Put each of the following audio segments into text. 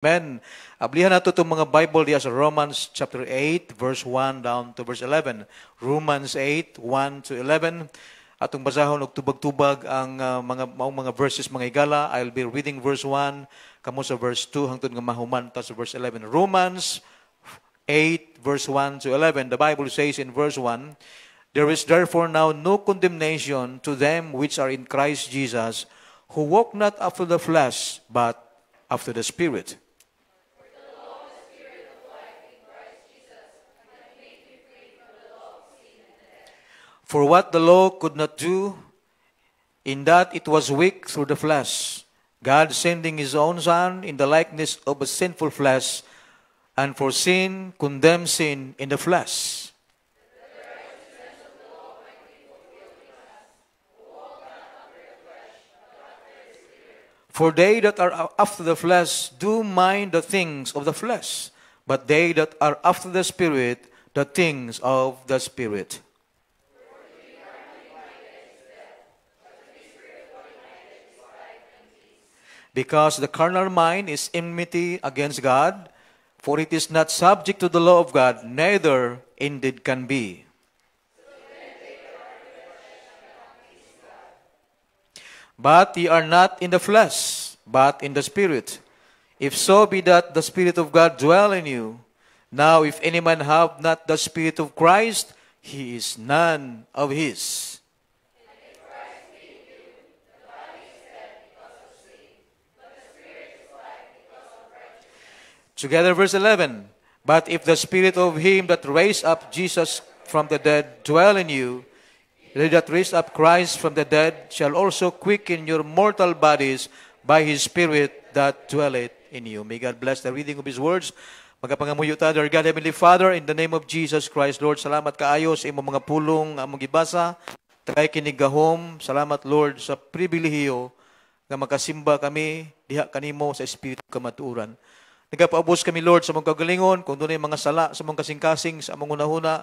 Amen. Ablihan nato itong mga Bible diya sa Romans chapter 8, verse 1 down to verse 11. Romans 8, 1 to 11. Atong basahon og tubag-tubag ang mga verses mga higala. I'll be reading verse 1, kamo sa verse 2 hangtod nga mahuman ta sa verse 11. Romans 8, verse 1 to 11. The Bible says in verse 1, "There is therefore now no condemnation to them which are in Christ Jesus, who walk not after the flesh, but after the Spirit." For what the law could not do, in that it was weak through the flesh, God sending His own Son in the likeness of a sinful flesh, and for sin condemned sin in the flesh. For they that are after the flesh do mind the things of the flesh, but they that are after the Spirit, the things of the Spirit. Because the carnal mind is enmity against God, for it is not subject to the law of God, neither indeed can be. But ye are not in the flesh, but in the Spirit, if so be that the Spirit of God dwell in you. Now if any man have not the Spirit of Christ, he is none of his. Together, verse 11. But if the Spirit of Him that raised up Jesus from the dead dwell in you, he that raised up Christ from the dead shall also quicken your mortal bodies by His Spirit that dwelleth in you. May God bless the reading of His words. Magapangamuyo ta, dear God, Heavenly Father, in the name of Jesus Christ, Lord, salamat kaayo sa imong mga pulong among gibasa. Tagay kinigahom. Salamat, Lord, sa pribilehiyo nga makasimba kami diha kanimo sa Espiritu kamatuoran. Nagapaubos kami, Lord, sa mong kagalingon, kung doon ay mga sala sa mong kasing-kasing, sa among unahuna.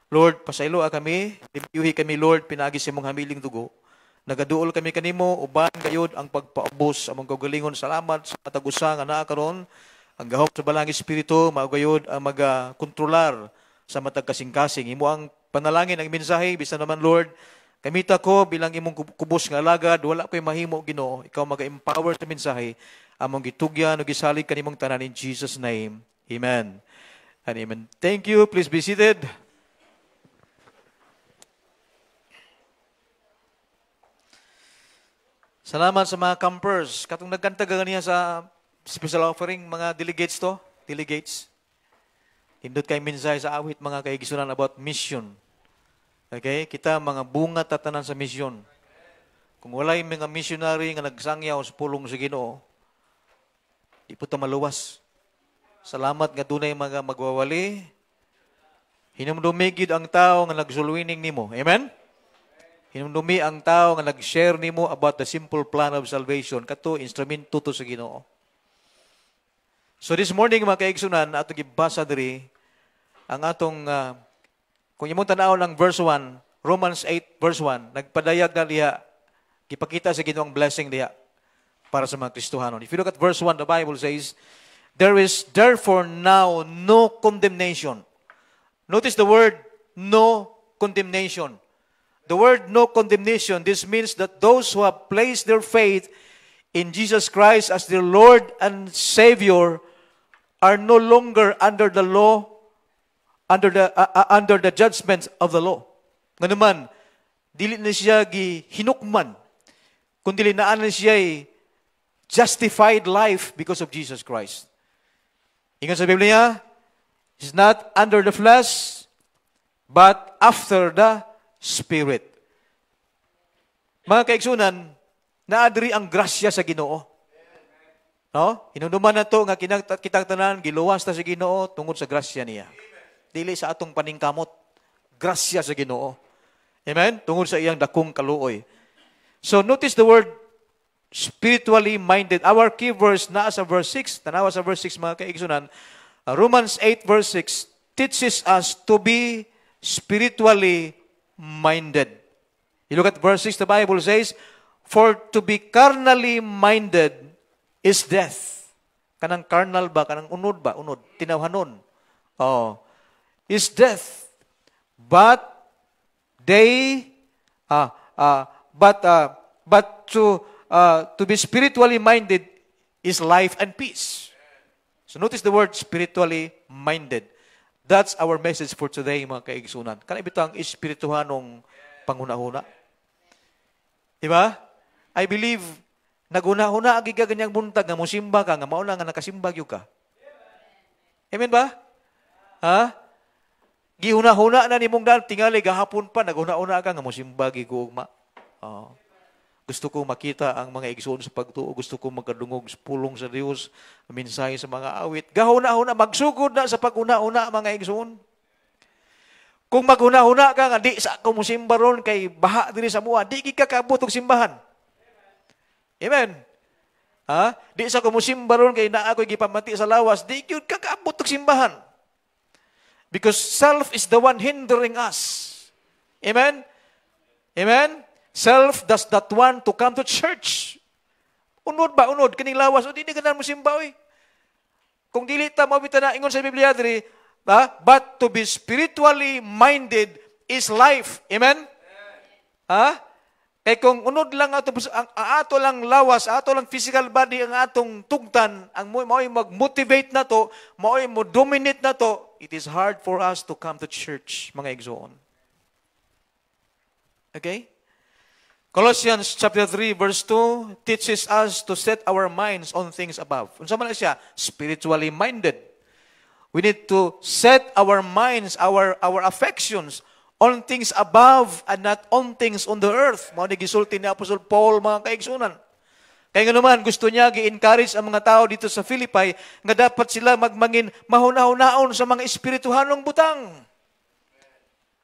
Lord, pasaylo kami, libiyuhi kami, Lord, pinagi sa mong hamiling dugo. Nagaduol kami kanimo, uban gayod ang pagpaubos sa mong kagalingon. Salamat sa matagusa nga naa karon. Ang gahom sa balang Espiritu, maugayod ang magakontrolar sa matag kasing-kasing. Imo ang panalangin, ang mensahe, bisa naman, Lord, kamita ko bilang imong kubos nga alagad, wala ko'y mahimo, Ginoo. Ikaw maga-empower sa mensahe. Among gitugyan o gisalig kanimong tanan in Jesus' name. Amen. And amen. Thank you. Please be seated. Salamat sa mga campers. Katong nagkanta niya sa special offering, mga delegates to. Delegates. Hindot kay mensahe sa awit mga kaigisunan about mission. Okay? Kita mga bunga tatanan sa mission. Kung walay mga missionary nga nagsangyaw sa pulong sa Ginoo, di po ito maluwas. Salamat nga dunay mga magwawali. Hinumdumigid ang tao nga nagsulwining nimo. Amen? Hinumdumi ang tao nga nag-share nimo about the simple plan of salvation. Kato, instrumento to sa Ginoo. So this morning, mga kaigsunan, atong gibasa diri, ang atong, kung imong tanaw ng verse 1, Romans 8, verse 1, nagpadayag na liha, gipakita sa Ginoo ang blessing liha para sa mga Kristohanon. If you look at verse 1, the Bible says, "There is therefore now no condemnation." Notice the word, no condemnation. The word no condemnation, this means that those who have placed their faith in Jesus Christ as their Lord and Savior are no longer under the law, under the judgment of the law. Nga naman, dili na siya hinukman, kundi naan na siya justified life because of Jesus Christ. Ingat sa Biblia, is not under the flesh, but after the Spirit. Mga kaigsunan, naadri ang grasya sa Ginoo. No? Hinumduman na to nga kitang tanan, giluwas ta sa Ginoo tungod sa grasya niya. Dili sa atong paningkamot, grasya sa Ginoo. Amen? Tungod sa iyang dakong kaluoy. So notice the word spiritually minded. Our key verse na sa verse 6. Tanawa sa verse 6 mga kaigsunan. Romans 8 verse 6 teaches us to be spiritually minded. You look at verse 6, the Bible says, "For to be carnally minded is death." Kanang carnal ba? Kanang unod ba? Unod. Tinawhanon. Oh. Is death. But they, but to be spiritually minded is life and peace. So notice the word spiritually minded. That's our message for today, mga kaigsunan. Kana bitaw ang espirituhanong panghuna-huna. Diba? I believe naguna-huna agi ka ganyang buntag nga mosimba ka nga mao na nga nakasimba gyud ka. Amen ba? Ha? Gihuna-huna na nimong dal tingali gahapon pa naguna-una ka nga mosimba gyud ko ugma. Gusto ko makita ang mga igsoon sa pagtuo. Gusto ko magkadungog sa pulong sa Diyos. Mensahe sa mga awit. Gahuna-huna, magsugod na sa paguna-una mga igsoon. Kung maghuna-huna ka nga, di sa ako mo simbaron kay baha diri sa mua, di ka kaabot og simbahan. Amen. Ha? Di sa ako mo simbaron kay naa ko'y gipamati sa lawas, di ka kaabot og simbahan. Because self is the one hindering us. Amen? Amen? Self does not want to come to church. Unod ba? Unod. Kining lawas. O, di ka mo simba, oy. Kung dili ta, mabita na, ingon sa Biblia, diri, but to be spiritually minded is life. Amen? Ha? Kaya kung unod lang ang ato lang lawas, ato lang physical body, ang atong tugtan, ang mao'y mag-motivate na to, mao'y mo-dominate na to, it is hard for us to come to church, mga igsoon. Okay? Colossians chapter 3 verse 2 teaches us to set our minds on things above. Unsa man siya? Spiritually minded. We need to set our minds, our affections on things above and not on things on the earth. Mao ni gisulti ni Apostle Paul, mga kaigsunan. Kaya nga naman, gusto niya gi-encourage ang mga tao dito sa Philippi nga dapat sila magmangin mahuna-hunaon sa mga espirituhanong butang.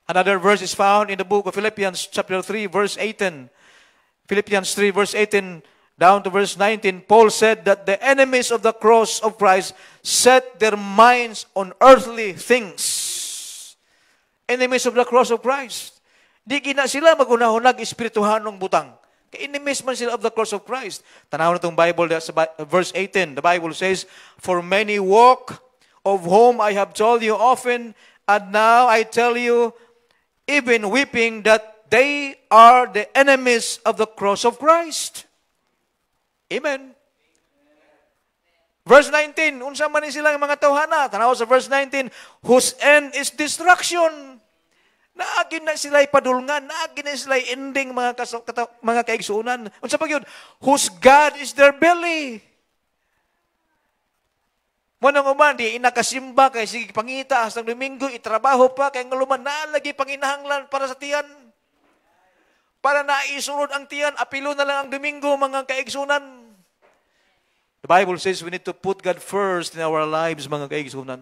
Another verse is found in the book of Philippians chapter 3 verse 18. Philippians 3 verse 18 down to verse 19, Paul said that the enemies of the cross of Christ set their minds on earthly things. Enemies of the cross of Christ. Di gina sila magunahunag espirituhanong butang. Kaya enemies man sila of the cross of Christ. Tanaw na itong Bible, verse 18, the Bible says, for many walk, of whom I have told you often, and now I tell you, even weeping, that they are the enemies of the cross of Christ. Amen. Verse 19, unsa man ni sila mga tawhana? Tanaw sa verse 19, whose end is destruction. Naagin na sila ipadulngan, naagin na sila ending mga kaigsuunan. Unsa pa gyud? Whose God is their belly. Manang uman, di inakasimba kay sige pangita hastang Domingo, itrabaho pa kay ngaluman na lagi panginahanglan para sa tiyan. Para naisunod ang tiyan, apilo na lang ang Domingo, mga kaigsunan. The Bible says we need to put God first in our lives, mga kaigsunan.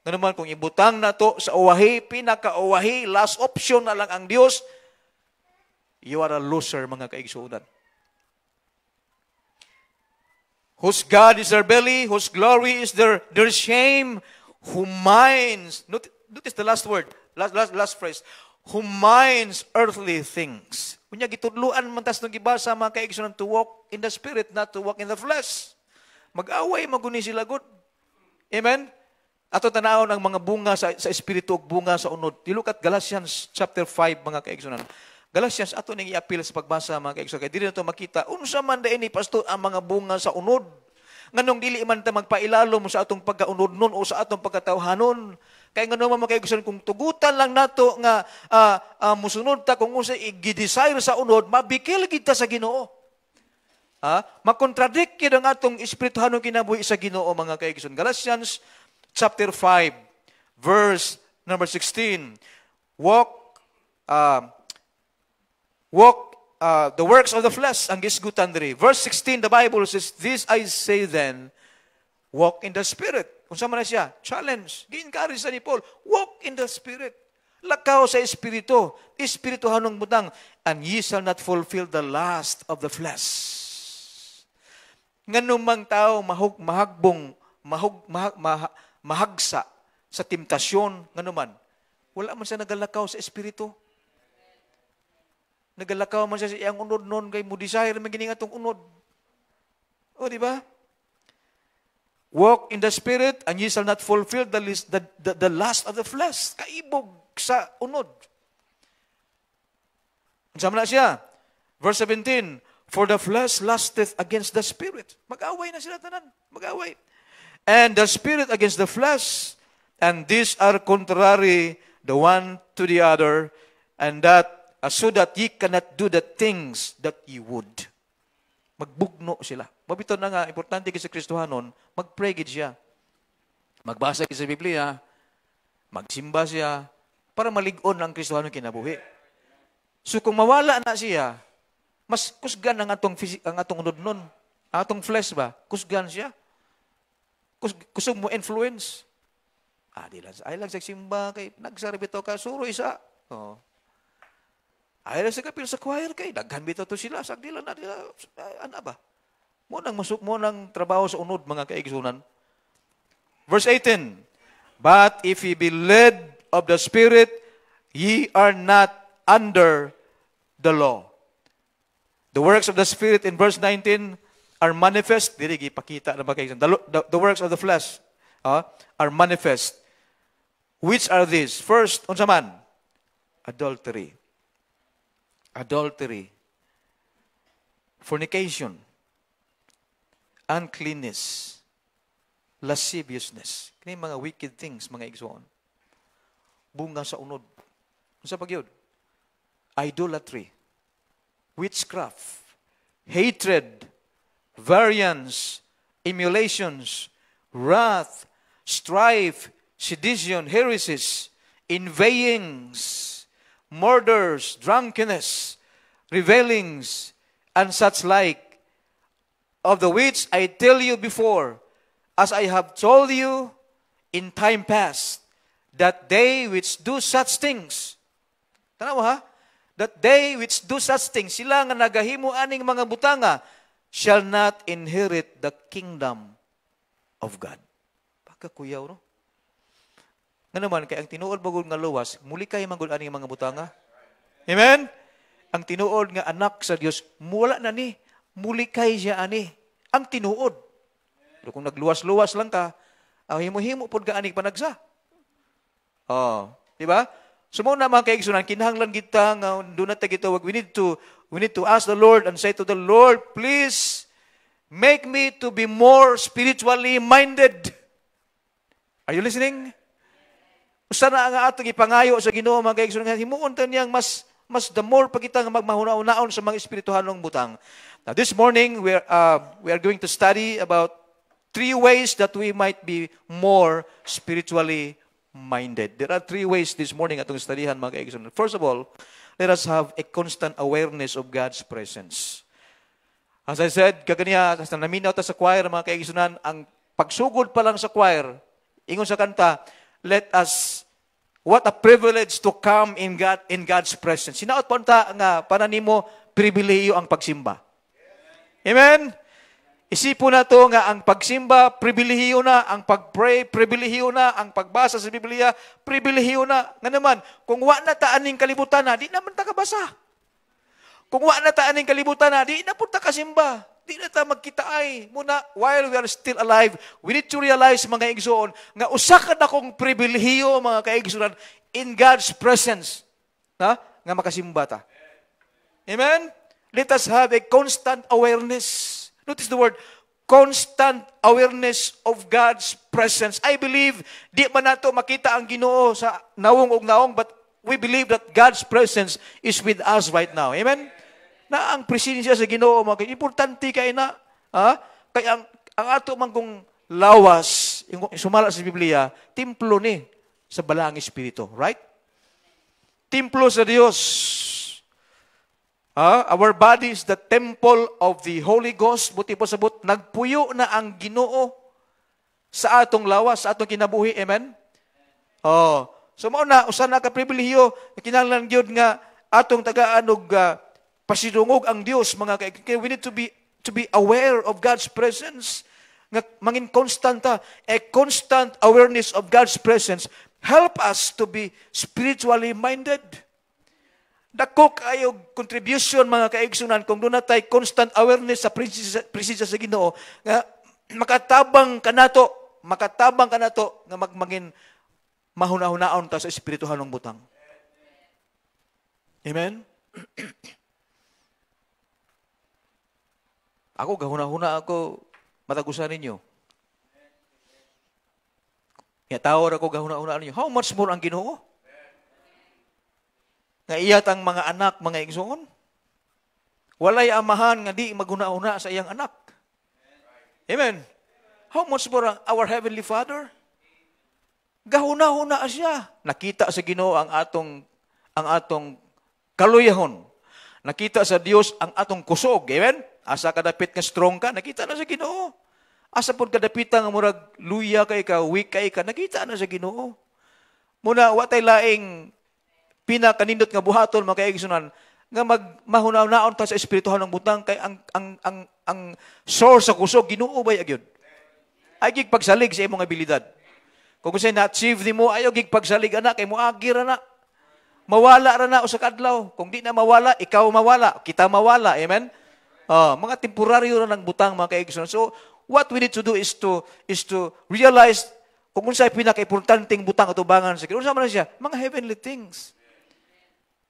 Nga naman, kung ibutang na to sa uwahi, pinaka-uwahi, last option na lang ang Diyos, you are a loser, mga kaigsunan. Whose God is their belly, whose glory is their shame, who minds, notice the last word, last phrase, who minds earthly things. Kunya gitudluan man tas nung gibasa mga kaigsunan to walk in the spirit, not to walk in the flesh. Mag-away maguni sila gud. Amen. Ato tanawon ang mga bunga sa espiritu ug bunga sa unod. Look at Galatians chapter 5, mga kaigsunan. Galatians ato ning i-appeal sa pagbasa, mga kaigsunan. Kay dili nato makita unsa man daini pastor ang mga bunga sa unod. Nganong dili man ta magpailalo mo sa atong pagkaunod nun o sa atong pagkatawhanon. Kaya nga naman makigustuhan kung tugutan lang nato nga musunod ta kung unsa i-desire sa unod, mabikil kita sa Ginoo. Makontradict kid ang atong espirituhanong kinabuhi sa Ginoo, mga kaigsunan. Galatians chapter 5 verse number 16. Walk the works of the flesh ang gisgutan diri. Verse 16, the Bible says, this I say then, walk in the Spirit. Kung sama na siya, challenge. Gi-encourage sa ni Paul, walk in the Spirit. Lakaw sa Espiritu. Espirituhanong butang. And ye shall not fulfill the lust of the flesh. Nganumang tao mahagsa sa temptasyon, nganuman, wala man siya nagalakaw sa Espiritu. Nagalakaw man siya sa iyang unod nun, kay mo desire man gining atong unod. O, di ba? Walk in the Spirit, and ye shall not fulfill the lust of the flesh. Kaibog sa unod. Sama na siya. Verse 17, for the flesh lusteth against the Spirit. Mag-away na sila tanan. Mag-away. And the Spirit against the flesh, and these are contrary the one to the other, and that, so that ye cannot do the things that ye would. Magbugno sila. Mabito na nga, importante kasi Kristohanon, mag-pray gid siya. Magbasa gid sa Biblia, magsimba siya, para malig-on ang Kristohanon kinabuhi. So kung mawala na siya, mas kusgan ang atong unod nun. Ang atong flesh ba? Kusgan siya. Kusog mo influence. Di lang. Ay lang sa simba kay nagsaribito ka, suro isa. Oh. Ay lang sa kapil sa choir kay daghan bitaw to sila. Sagdila na nila. Ano ba? Mo nang trabaho sa unod, mga kaigsunan. Verse 18, but if ye be led of the Spirit, ye are not under the law. The works of the Spirit in verse 19 are manifest. Dili gipakita na the works of the flesh are manifest. Which are these? First, unsa man? Adultery, fornication, uncleanness, lasciviousness. Kini mga wicked things, mga igsoon. Bunga sa unod. Unsa pa gyud? Idolatry, witchcraft, hatred, variance, emulations, wrath, strife, sedition, heresies, inveighings, murders, drunkenness, revelings, and such like, of the which I tell you before, as I have told you in time past, that they which do such things, tanaw ha? That they which do such things, sila nga nagahimo aning mga butanga, shall not inherit the kingdom of God. Pagkakuyaw, no? Nga naman, kaya ang tinuod magul nga luwas, muli kayo magul aning mga butanga. Amen? Ang tinuod nga anak sa Dios, mula na ni, muli kayo siya ani. Ang tinuod. Pero kung nagluwas-luwas lang ka, himo-himo po ka aning panagsa. Diba? So muna mga kaigsunan, kinahanglan kita nga doon natin gitawag. We need to ask the Lord and say to the Lord, please make me to be more spiritually minded. Are you listening? Usa na nga atong ipangayo sa Ginoo mga kaigsunan, himuon ta niyang mas the more pa kita nga magmahuna-unaon sa mga espirituhanong butang. Now this morning we are going to study about 3 ways that we might be more spiritually minded. There are 3 ways this morning atong studyhan mga kaigsunan. First of all, let us have a constant awareness of God's presence. As I said, kaganiya, naminaw ta sa choir mga kaigsunan, ang pagsugod pa lang sa choir, ingon sa kanta, what a privilege to come in God's presence. Sinaot po nga pananimo pribilehiyo ang pagsimba. Amen? Isipon na to nga ang pagsimba, pribilehiyo na, ang pagpray, pribilehiyo na, ang pagbasa sa Biblia, pribilehiyo na. Nga naman, kung wa na taaning kalibutan na, di naman ta kabasa. Kung wa na taaning kalibutan na, di na punta kasimba. Di na ta magkitaay. Muna, while we are still alive, we need to realize, mga igsoon, nga usakan akong pribilehiyo, mga kaigsunan, in God's presence. Nga makasimba ta. Amen? Let us have a constant awareness. Notice the word, constant awareness of God's presence. I believe, di man nato makita ang Ginoo sa nawong og naong, but we believe that God's presence is with us right now. Amen? Na ang presensya sa Ginoo, importante kay na. Kaya ang ato man kung lawas, sumala sa Biblia, templo ni sa balang Espiritu. Right? Templo sa Dios. Our body is the temple of the Holy Ghost. Buti po sabot, nagpuyo na ang Ginoo sa atong lawas, sa atong kinabuhi. Amen? So mauna, usan na ka-pribilehiyo, kinahanglan gyud nga atong tagaan-og pasidungog ang Dios, mga kaya we need to be aware of God's presence. Nga mangin constanta, a constant awareness of God's presence help us to be spiritually minded. Dako kayo contribution mga kaigsunan kung doon natay constant awareness sa presensya sa Ginoo nga makatabang kanato nga magmangin mahuna-hunaon ta sa espirituhan ng butang. Amen? Ako, gahuna-huna ako, matagusan ninyo. Nga tawar ako, gahuna-huna ninyo. How much more ang Ginoo? Nga iyat ang mga anak, mga igsoon. Walay amahan nga di maghuna-huna sa iyang anak. Amen? How much more our Heavenly Father? Gahuna-huna siya. Nakita sa Ginoo ang atong kaluyahon. Nakita sa Dios ang atong kusog. Amen? Asa kadapit nga strong ka, nakita na sa Ginoo. Asa pod kadapit nga murag luya kay ka, weak kay ka, nakita na sa Ginoo. Muna watay laing pinakanindot nga buhaton mga kaigsunan nga mahunaw-naon ta sa espirituhan ng butang kay ang source sa kusog Ginoo bay agyod. Ay gig pagsalig sa imong abilidad. Kung say na-achieve nimo ayo gig pagsalig ana kay moagi ra na. Mawala ra na usa ka adlaw. Kung di na mawala, ikaw mawala, kita mawala. Amen. Mga temporaryo ra ng butang mga kaigsunan. So what we need to do is to realize kung unsay pinaka-importanteng butang atubangan sa Ginoo. Unsa man siya? Mga heavenly things.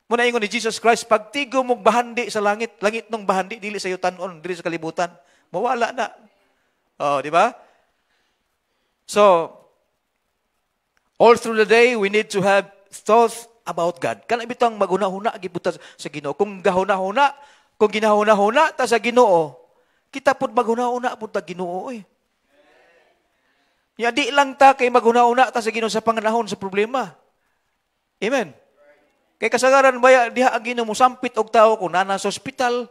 Muna ingon ni Jesus Christ, pagtigo mong bahandi sa langit, langit nung bahandi, dili sa iyo tanon, dili sa kalibutan. Mawala na. Di ba? So, all through the day, we need to have thoughts about God. Kana bitang maghuna-huna gibuta sa Ginoo. Kung gahuna-huna, kung ginahuna-huna ta sa Ginoo, kita pud maghuna-huna pud ta Ginoo eh. Ya di lang ta kay maghuna-huna ta sa Ginoo sa panganahon sa problema. Amen. Kay kasagaran baya diha ang Ginoo mo sampit og tawo kung nana sa ospital.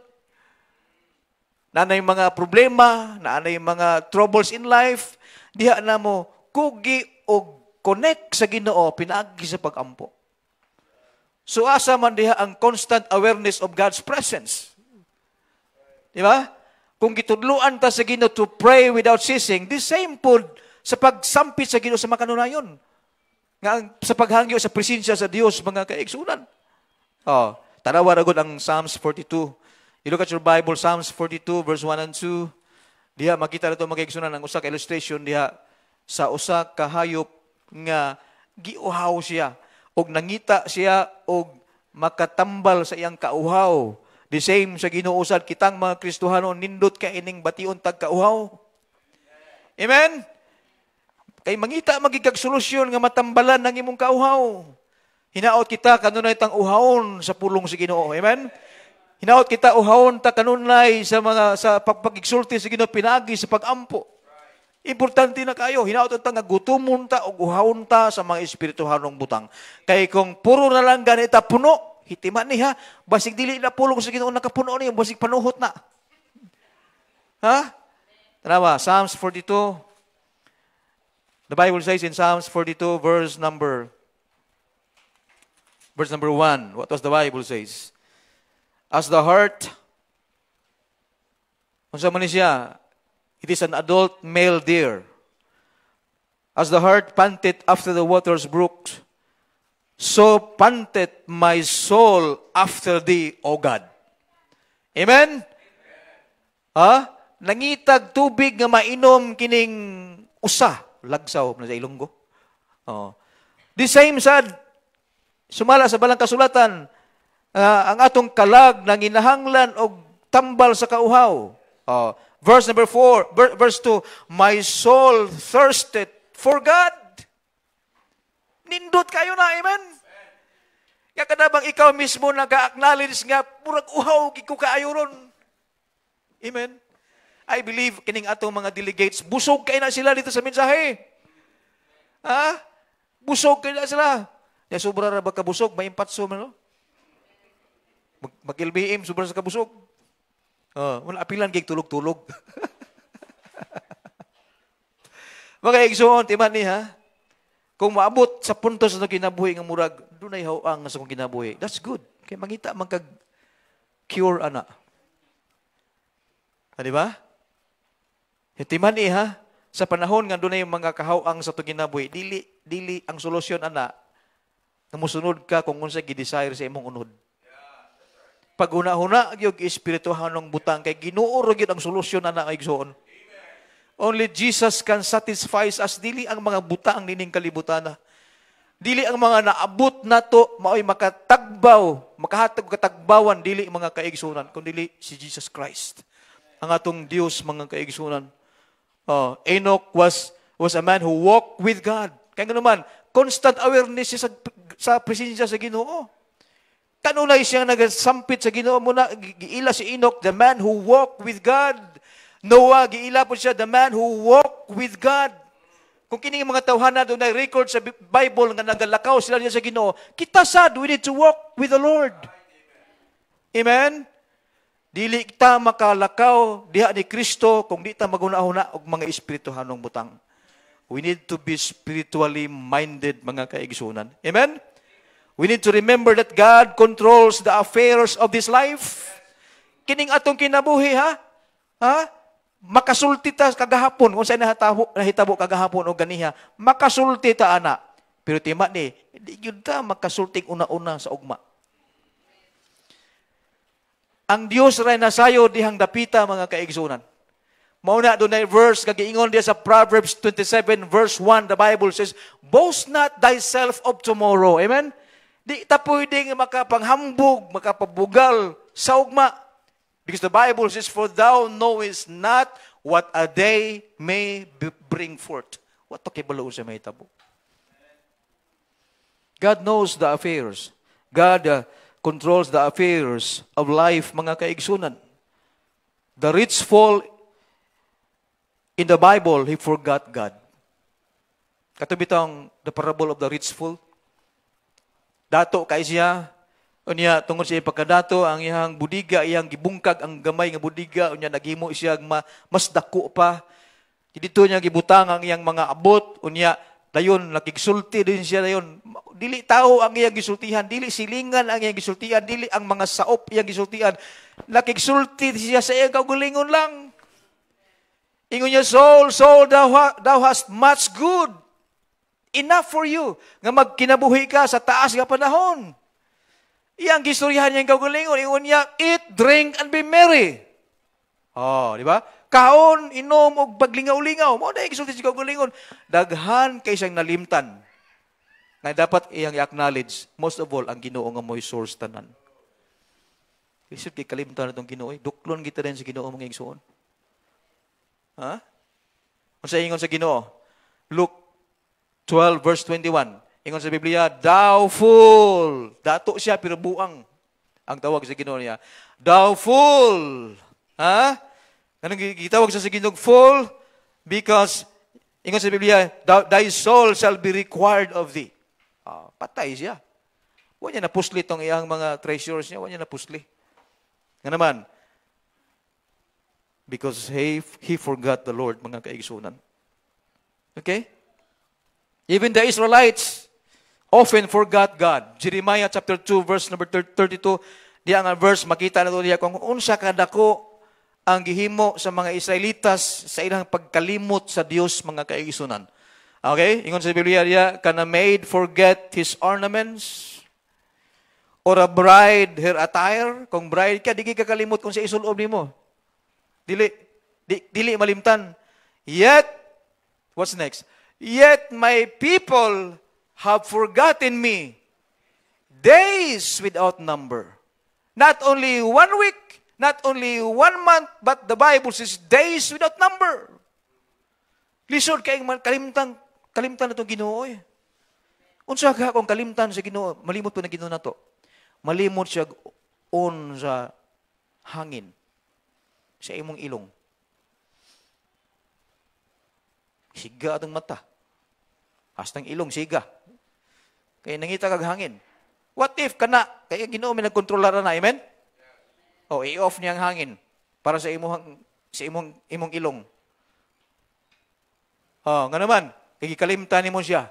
Nanay mga problema, nanay mga troubles in life, diha na mo kugi og connect sa Ginoo pinaagi sa pagampo. So asa man diha ang constant awareness of God's presence. Di ba? Kung gitudluan ta sa Ginoo to pray without ceasing, the same pod sa pagsampit sa Ginoo sa makanunayon. Nga sa paghangyo sa presensya sa Dios mga kaigsunan. Tanawa ra gud ang Psalms 42. You look at your Bible, Psalms 42 verse 1 and 2. Diha makita nato mga kaigsunan ang usa ka illustration diha sa usa ka hayop nga giuhaw siya og nangita siya og makatambal sa iyang kauhaw. The same sa Ginoo usad kitang mga Kristohano nindot ka ining bation tag kauhaw. Amen. Kay mangita magigag solusyon nga matambalan ng imong kauhaw. Hinaot kita kanunay tang uhawon sa pulong sa Ginoo. Amen. Hinaot kita uhawon ta kanunay sa mga sa pagpagigsulti sa Ginoo pinagi sa pagampo. Importante na kayo. Hinaot ta nga gutumon ta og uhawon ta sa mga espirituhanong butang. Kay kung puro na lang ganita puno, hitiman niya, basig dili na pulong sa Ginoo nakapuno niya, basig panuhot na. Ha? Tanawa, Psalms 42. The Bible says in Psalms 42 verse number 1. What does the Bible says? As the heart, unsa man siya? It is an adult male deer. As the heart panteth after the waters brooks, so panteth my soul after thee, O God. Amen? Nangitag tubig nga mainom kining usa. Lagsaw na sa Ilonggo. The same sad, sumala sa balang kasulatan, ang atong kalag na ginahanglan og tambal sa kauhaw. Verse number 4, verse 2, my soul thirsted for God. Nindot kayo na, amen? Kaya kadabang ikaw mismo nag-acknowledge nga, murag uhaw, giku kaayo ron. Amen? I believe kining atong mga delegates, busog kayo na sila dito sa mensahe. Busog kayo na sila. Ya sobra ra ba ka busog, may impatso man no? Mag-LBM sobra sa kabusog. Wala apilan gig tulog-tulog. Mga igsoon timan ni ha. Kung maabot sa puntos sa kinabuhi nga murag dunay hawang sa kong kinabuhi. That's good. Kay mangita man kag cure ana. Di ba? Hitiman ha, sa panahon nga dunay mga kahawang sa tuginaboy, dili ang solusyon ana nga mosunod ka kung unsa gi-desire sa imong unod. Pag huna-huna gyud espirituhanong butang kay Ginoo ra gyud ang solusyon ana igsoon. Only Jesus can satisfy us. Dili ang mga butaang nining kalibutana. Dili ang mga naabot nato maoy makatagbaw, makahatag katagbawan, dili mga kaigsunan, kundi si Jesus Christ. Ang atong Dios, mga kaigsunan. Enoch was a man who walked with God. Kaya nga naman, constant awareness siya sa presensya sa Ginoo. Kanunay siya nagasampit sa Ginoo muna, giila si Enoch, the man who walked with God. Noah, giila po siya, the man who walked with God. Kung kining mga tawhana doon na record sa Bible nga nagalakaw sila niya sa Ginoo, kita sad, we need to walk with the Lord. Amen? Dili kita makalakaw diha ni Kristo kung di ta magunahuna og mga espirituhanong butang. We need to be spiritually minded, mga kaigsunan. Amen? We need to remember that God controls the affairs of this life. Kining atong kinabuhi, ha? Makasulti ta kagahapon, kung saan nahitabo kagahapon o ganiha, makasulti ta ana. Pero tima ni, di yun ta makasulting una-una sa ugma. Ang Dios ray nasayo dihang dapita, mga kaigsunan. Mauna doon na verse, kagiingon diya sa Proverbs 27 verse 1, the Bible says, boast not thyself of tomorrow. Amen? Di ta pwedeng makapanghambog, makapabugal sa ugma. Because the Bible says, for thou knowest not what a day may bring forth. What to kibalo sa may tabo? God knows the affairs. God controls the affairs of life, mga kaigsunan. The rich fall in the Bible, he forgot God. Katubitang the parable of the rich fool. Dato kay siya, unya tungod sa pagkadato, ang iyang budiga, iyang gibungkag ang gamay nga budiga, unya naghimo siya mas dako pa. Dito niya gibutang ang iyang mga abot, unya dayon nakigsulti din siya dayon. Dili tao ang iyang gisultihan, dili silingan ang iyang gisultihan, dili ang mga saop iyang gisultihan. Nakigsulti siya sa iyang kaugalingon lang. Ingon niya, soul, thou hast much good. Enough for you. Nga magkinabuhi ka sa taas nga panahon. Iyang gistoryahan niya yung kaugalingon. Ingon niya, eat, drink, and be merry. Di ba? Kaon, inom, o paglingaw-lingaw. Mo na gisulti si kaugalingon. Daghan kay siyang nalimtan. Na dapat iyang i-acknowledge, most of all, ang Ginoo nga mo'y source tanan. Isip kay kalimtan na itong Ginoo. Duklon kita rin sa Ginoo mga igsoon. Kung sa ingon sa Ginoo, Luke 12 verse 21, ingon sa Biblia, thou fool. Dato siya, pero buang. Ang tawag sa Ginoo niya, thou fool. Anong gitawag sa Ginoo? Fool? Because, ingon sa Biblia, thy soul shall be required of thee. Patay siya. Huwag niya napusli itong iyang mga treasures niya. Huwag niya napusli. Nga naman, because he forgot the Lord, mga kaigsunan. Okay? Even the Israelites often forgot God. Jeremiah chapter 2, verse number 32, diya nga verse, makita na doon diya kung unsa kadako ang gihimo sa mga Israelitas sa ilang pagkalimot sa Dios, mga kaigsunan. Okay? Ingon sa Biblia diya, can a maid forget his ornaments? Or a bride her attire? Kung bride ka, di ka kalimot kung sa isulob nimo. Dili malimtan. Yet, what's next? Yet my people have forgotten me days without number. Not only 1 week, not only 1 month, but the Bible says days without number. Lisod kay kalimtan na itong Ginoo. Unsa ka kung kalimtan sa Ginoo, malimot po na Ginoo na to. Malimot siya on sa hangin, sa imong ilong. Siga atong mata. Hastang ilong, siga. Kaya nangita kag hangin. What if kana? Kaya Ginoo may nagkontrolar na, amen? I-off niya ang hangin para sa imong ilong. Nga naman, kagikalimtan mo siya.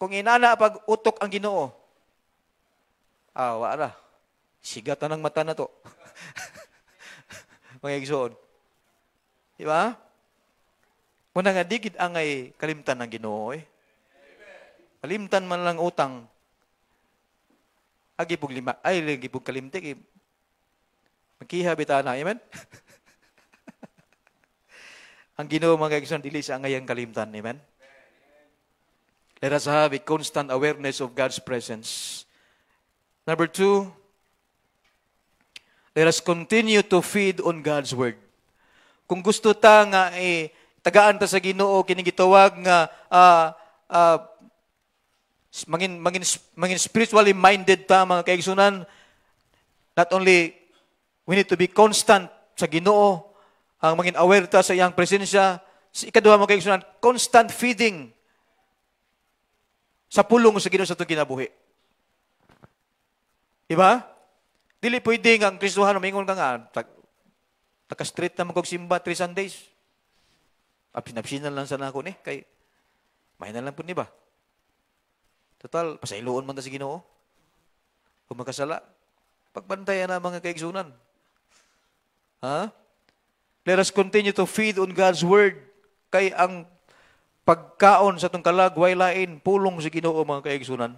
Kung inana pag utok ang Ginoo, wala. Sigatan ng mata na to. Mga igsoon. Di ba? Muna nga, digid angay kalimtan ng Ginoo. Kalimtan man lang utang. Agipog kalimtik. Magkiha bitana. Amen? Ang Ginoo mga kaigsunan dili sa angayang kalimtan. Amen? Let us have a constant awareness of God's presence. Number 2, let us continue to feed on God's Word. Kung gusto ta nga tagaan ta sa Ginoo kini gitawag nga mangin spiritually minded ta mga kaigsunan, not only we need to be constant sa Ginoo, ang mangin aware ta sa iyang presensya, sa ikaduha mga kaigsunan, constant feeding sa pulong sa Ginoo sa itong kinabuhi. Diba? Dili pwede nga ang Kristohan, umingon ka nga, naka-street na magkagsimba 3 Sundays. Pinapsinan lang sana ako ni, kay may na lang po ni ba? Total, pasailoon man ta sa Ginoo. Kung magkasala, pagbantayan na mga kaigsunan. Ha? Let us continue to feed on God's Word. Kay ang pagkaon sa itong kalagway lain, pulong sa Ginoo mga kaigsunan.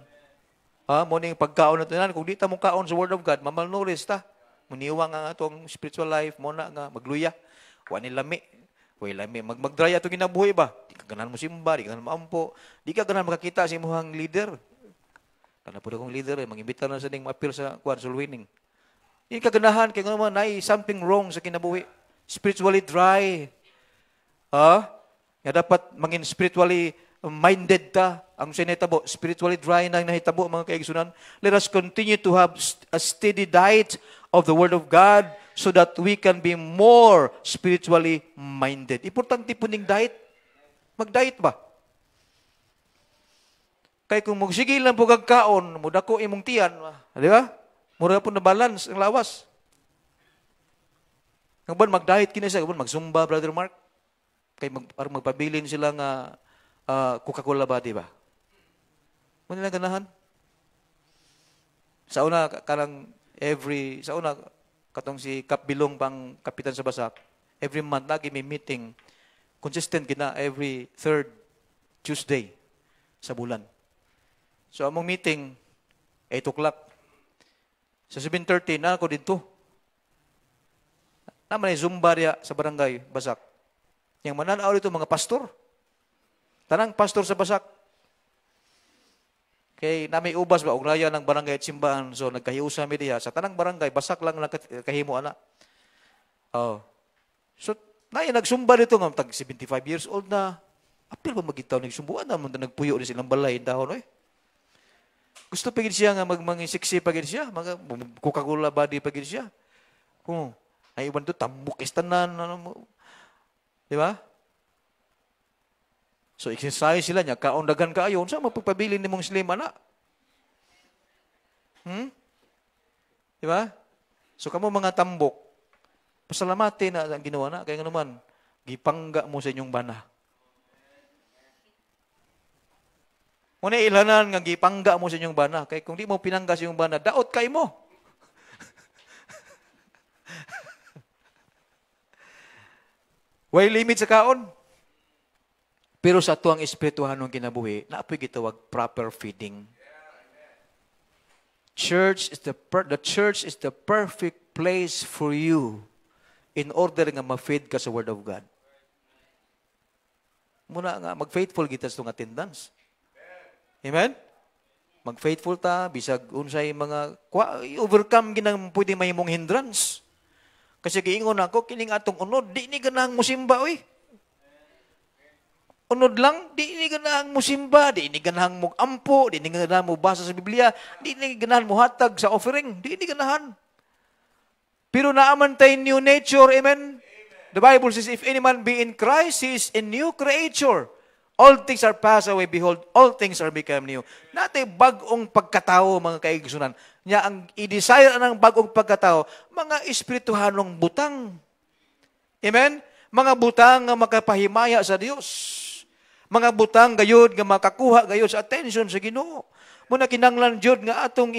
Muning pagkaon natin yan. Kung di ta mong kaon sa Word of God, mamalnuris ta. Muniwang ang atong spiritual life, muna nga magluya. Wani lami. Way lami. Magdraya itong ginabuhi ba? Di ka ganahan mo simba, di ka ganahan maampo, di ka ganahan makakita sa imuhang leader. Kana po akong leader, mangimbita na sa ding ma-appeal sa soul winning. Di ka ganahan, kaya nga naman, ay something wrong sa kinabuhi. Spiritually dry. Nga dapat mangin spiritually minded ta. Ang sinitabo, spiritually dry na nahitabo mga kaigsunan. Let us continue to have a steady diet of the Word of God so that we can be more spiritually minded. Importante po ning diet. Mag-diet ba? Kaya kung magsige lang po kagkaon, mudako imong tiyan, di ba? Mura po na balance ang lawas. Ang ban mag-diet kinesa, ang ban mag-zumba, Brother Mark. Kaya parang magpabilin sila nga Coca-Cola ba, di ba? Muna lang ganahan. Sa una, katong si Kap Bilong pang kapitan sa Basak, every month, lagi may meeting, consistent gina every 3rd Tuesday sa bulan. So, among meeting, 8 o'clock. Sa 7:30, na ako dito. Naman ay Zumba riya sa barangay, Basak. Yang mananaw dito, mga pastor. Tanang pastor sa Basak. Kay namay ubas ba, ugnaya ng barangay at simbahan. So, nagkahiusa mi diha. Sa tanang barangay, Basak lang nakahimo ana. So, nagsumba dito nga, tag 75 years old na. Apil ba magitaw nagsumbuan na, nagpuyo din silang balay, dahon, eh. Gusto pagin siya nga mag-siksi pagin siya, Coca-Cola body pagin siya. Ay iwan to, tambuk istanan, di ba? So, exercise sila niya, kaundagan ka ayon, saan mapagpabilin ni mong slim, anak? Di ba? So, kamo mga tambok, pasalamati na ang ginawa na, kaya nga naman, gipangga mo sa inyong bana. Muna ilanan nga gipangga mo sa inyong bana, kaya kung di mo pinangga sa inyong bana, daot kay mo. Way limit sa kaon. Pero sa tuwang espirituhan ng kinabuhi, naapoy gitawag proper feeding. The church is the perfect place for you in order nga ma-feed ka sa Word of God. Muna nga, mag-faithful kita sa itong attendance. Amen? Mag-faithful ta, bisag unsay mga, overcome ginang pwede may mong hindrance. Kasi giingon ako, kining atong unod, di ni ganang musimba, oy. Unod lang, di ni ganang musimba, di ni ganang mo ampo, di ni ganang mo basa sa Biblia, di ni ganang mo hatag sa offering, di ni ganahan. Pero naaman tayo new nature, amen? The Bible says, if any man be in Christ, he is a new creature. All things are passed away, behold, all things are become new. Natay bagong pagkatao, mga kaigsunan. Nya ang i-desire ng bagong pagkatao, mga espirituhanong butang. Amen? Mga butang nga makapahimaya sa Dios. Mga butang gayud nga makakuha gayud sa attention sa Ginoo. Muna kinanglan jud nga atong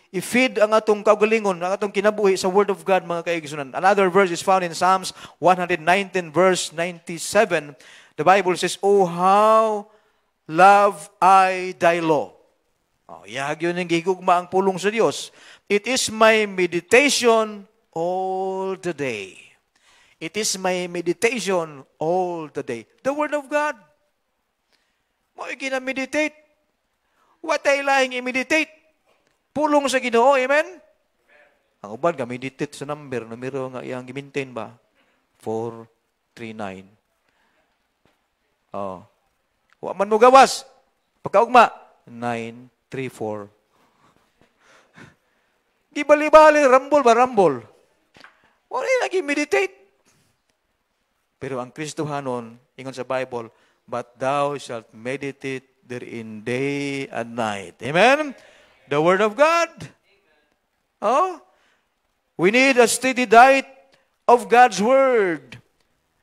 i-feed ang atong kaugalingon, ang atong kinabuhi sa Word of God, mga kaigsunan. Another verse is found in Psalms 119 verse 97. The Bible says, "Oh, how love I thy law." Yag yun ang gihigugma ang pulong sa Dios. It is my meditation all the day. It is my meditation all the day. The Word of God. Mo gina-meditate. What ay laing i-meditate? Pulong sa Ginoo, amen? Ang uban ka, meditate sa numero nga iyang i-maintain ba? 439. Oh. Wa man mo gawas. Pagkaugma, 934. Di bali-bali, rambol ba rambol? Wala nag-meditate. Pero ang Kristohanon, ingon sa Bible, but thou shalt meditate therein day and night. Amen? The Word of God. Oh? We need a steady diet of God's Word.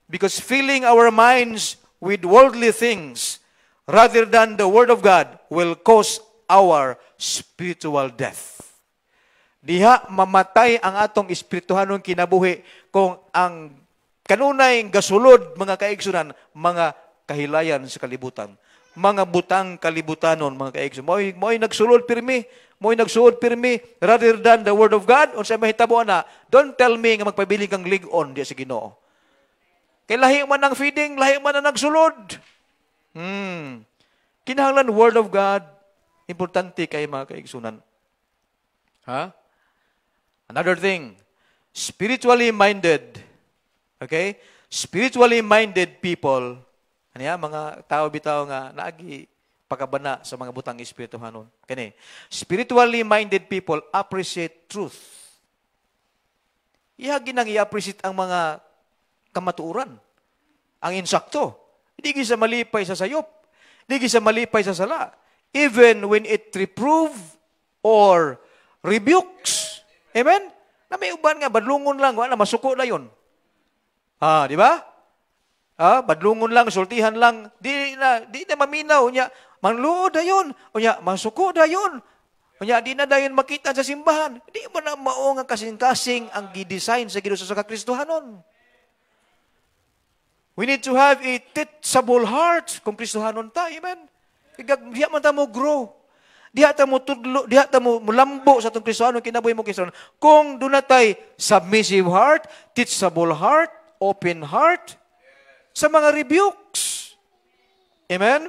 Because filling our minds with worldly things rather than the Word of God will cause our spiritual death. Diha mamatay ang atong espirituhanong kinabuhi kung ang kanunay gasulod, mga kaigsunan, mga kahilayan sa kalibutan. Mga butang kalibutanon, mga kaigsunan. Mo'y nagsulod pirmi, mo'y nagsuod pirmi, rather than the Word of God, o sa mahitabo na, don't tell me nga magpabili kang ligon diya sa Ginoo. Kay lahi man ang feeding, lahi man ang nagsulod. Kinahanglan Word of God, importante kay mga kaigsunan. Ha? Another thing, spiritually minded. Okay? Spiritually minded people, mga tao bitaw nga naagi pagkabana sa mga butang espirituhanon. Kani, spiritually minded people appreciate truth. Ginang i-appreciate ang mga kamatuuran, ang insakto. Hindi gisa malipay sa sayop, hindi gisa malipay sa sala, even when it reprove or rebukes. Amen? Na may uban nga, badlungon lang, wala, masuko na yun. Di ba? Badlungon lang, sultihan lang, di na maminaw niya, manluod na yun, unya, masuko na yun, unya, di na dayon makita sa simbahan, di mo na maong ang kasing-kasing ang gidesign sa Ginoo sa Kristohanon. We need to have a teachable heart kung Kristohanon ta, amen? Diha man ta mo grow, diha ta mo tudlo, diha ta mo mulambo sa itong Kristohanon, kinabuhi mo Kristohanon. Kung doon natay submissive heart, teachable heart, open heart, sa mga rebukes. Amen?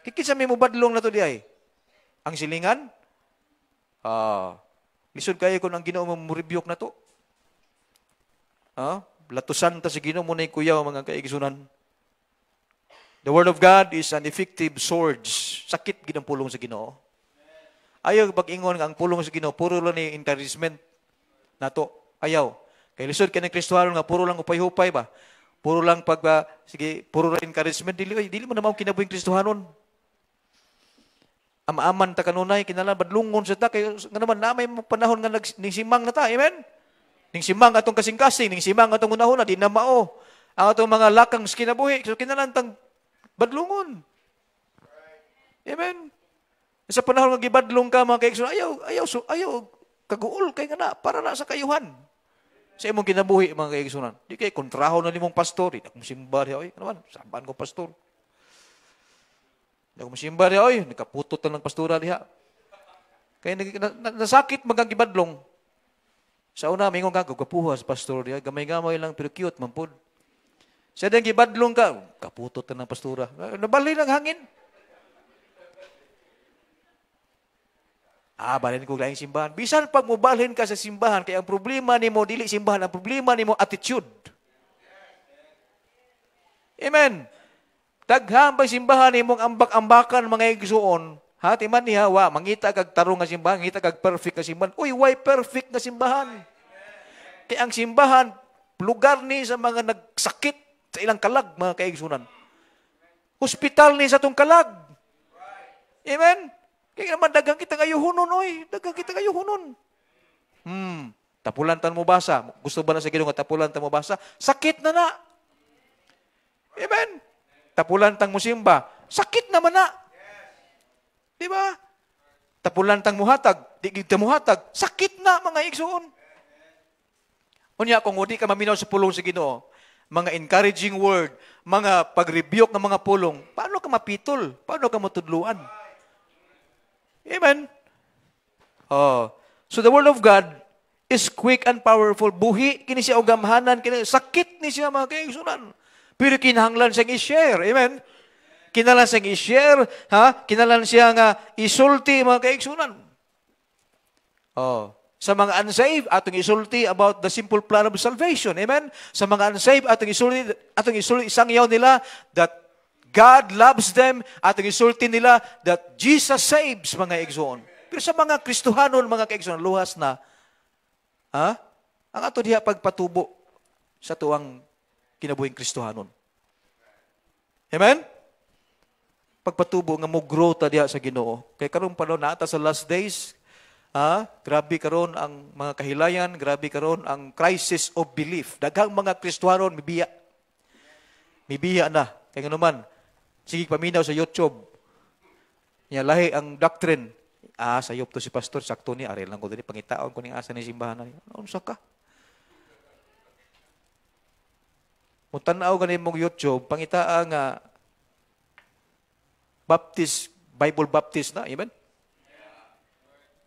Kikisa may mubadlong na to di ay. Ang silingan, lisod kayo kung ang Ginoo mo rebuke na to. Latusan ta si Ginoo mo na kuyaw, mga kaigsunan. The Word of God is an effective sword. Sakit ginang pulong sa Ginoo. Ayaw pag-ingon ang pulong sa Ginoo, puro lang ni encouragement na to. Ayaw. Kaya lisod ka ng Kristohanon nga, puro lang upay-hupay ba? Puro lang puro lang encouragement. Dili mo naman kinabuhing Kristohanon. Ama-aman ta kanunay, kinalan, badlungon sa ta, kaya nga naman na may panahon nga ningsimang na ta, amen? Ningsimang atong kasing-kasing, ningsimang atong unahon na, di na mao. Ang atong mga lakang kinabuhi, so kinalan tang badlungon. Amen? Sa panahon nga gibadlong ka, mga kaigsoon, ayaw, kaguol kay nga na, para na sa kayuhan. Sa imong kinabuhi, mga kaigsunan. Di kay kontraho na nimong pastor. Di akong simba rin, oy. Ano man, saban ko pastor. Di akong simba rin, oy. Nakaputot na ng pastora diha. Kaya nasakit magagibadlong. Sa una, mingon ka, kapuhas pastor diha. Gamay-gamay lang, pero cute, mampod. Sa dang gibadlong ka, kaputot na ng pastora. Nabali ng hangin. Balhin ko lang simbahan. Bisan pag mubalhin ka sa simbahan, kaya ang problema ni mo, dili simbahan, ang problema ni mo, attitude. Amen. Daghang pag simbahan ni mong ambak-ambakan mga igsuon, timan niya, mangita kag tarong nga simbahan, mangita kag perfect nga simbahan. Uy, why perfect nga simbahan? Kaya ang simbahan, lugar ni sa mga nagsakit sa ilang kalag, mga kaigsunan. Hospital ni sa itong kalag. Amen? Kaya naman, dagang kita ngayuhunon, oy. Dagang kita ngayuhunon. Tapulantan mo basa. Gusto ba na sa Ginoo nga tapulantan mo basa? Sakit na na. Amen? Tapulantang mo simba. Sakit naman na. Di ba? Tapulantang muhatag. Di kita muhatag. Sakit na, mga igsoon. Unya, kung hindi ka maminaw sa pulong sa Ginoo, mga encouraging word, mga pag-rebuke ng mga pulong, paano ka mapitol? Paano ka matudluan? Amen? So the Word of God is quick and powerful. Buhi, kini siya o gamhanan, kini, sakit ni siya mga kaigsunan. Pero kinahanglan siyang i-share. Amen? Kinahanglan siyang i-share, ha? Kinahanglan siya nga isulti mga kaigsunan. Oh. Sa mga unsaved, atong isulti about the simple plan of salvation. Amen? Sa mga unsaved, atong isulti isang yaw nila that God loves them. Atong isulti nila that Jesus saves, mga kaigsunan. Pero sa mga Kristohanon, mga kaigsunan, luhas na, ha? Ang ato diha pagpatubo sa tuwang kinabuhing Kristohanon. Amen? Pagpatubo nga mo grow ta diha sa Ginoo. Kay karon pa naata sa last days, grabe karon ang mga kahilayan, grabe karon ang crisis of belief. Daghang mga Kristohanon mibiya. Mibiya na. Kaya naman, sige paminaw sa YouTube. Nya lahi ang doctrine. Sayop to si pastor, sakto ni ari lang ko diri pangitaon ko ning asa ni simbahan. Unsa ka? Mutan-aw ganin mong YouTube, pangitaa nga Bible Baptist na, amen?